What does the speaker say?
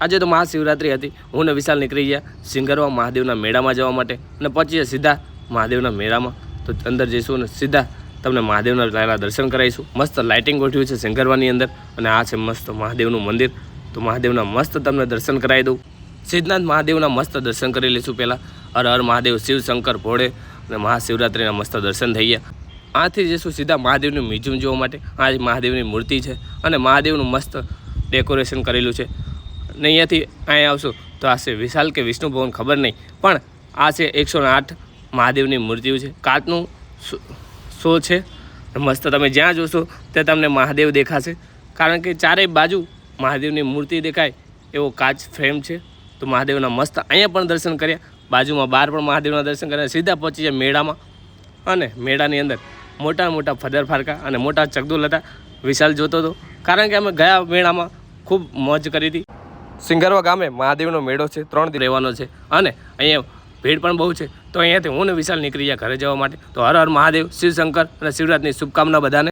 આજે તો મહાશિવરાત્રિ હતી। હું ને વિશાલ નીકળી ગયા સિંગરવા મહાદેવના મેળામાં જવા માટે અને પહોંચીએ સીધા મહાદેવના મેળામાં। તો અંદર જઈશું અને સીધા તમને મહાદેવના પહેલાં દર્શન કરાવીશું। મસ્ત લાઇટિંગ ગોઠવ્યું છે સિંગરવાની અંદર અને આ છે મસ્ત મહાદેવનું મંદિર। તો મહાદેવના મસ્ત તમને દર્શન કરાવી દઉં। સિદ્ધનાથ મહાદેવના મસ્ત દર્શન કરી લઈશું પહેલાં। હર હર મહાદેવ, શિવ શંકર ભોળે અને મહાશિવરાત્રિના મસ્ત દર્શન થઈ ગયા। આથી જઈશું સીધા મહાદેવનું મ્યુઝિયમ જોવા માટે। આ મહાદેવની મૂર્તિ છે અને મહાદેવનું મસ્ત ડેકોરેશન કરેલું છે। ને અહીંયાથી અહીંયા આવશું તો આ છે વિશાલ કે વિષ્ણુ ભવન ખબર નહીં, પણ આ છે 108 મહાદેવની મૂર્તિઓ છે। કાચનું શો છે મસ્ત। તમે જ્યાં જોશો ત્યાં તમને મહાદેવ દેખાશે, કારણ કે ચારેય બાજુ મહાદેવની મૂર્તિ દેખાય એવો કાચ ફ્રેમ છે। તો મહાદેવના મસ્ત અહીંયા પણ દર્શન કર્યા, બાજુમાં બહાર પણ મહાદેવના દર્શન કર્યા। સીધા પહોંચી જાય મેળામાં અને મેળાની અંદર મોટા મોટા ફદર ફારકા અને મોટા ચકદુલ હતા। વિશાલ જોતો હતો, કારણ કે અમે ગયા મેળામાં ખૂબ મોજ કરી હતી। સિંગરવા ગામે મહાદેવનો મેળો છે, 3 દિવસ રહેવાનો છે અને અહીંયા ભીડ પણ બહુ છે। તો અહીંયાથી હું ને વિશાલ નીકળી ગયા ઘરે જવા માટે। તો હર હર મહાદેવ, શિવ શંકર અને શિવરાત્રિની શુભકામના બધાને।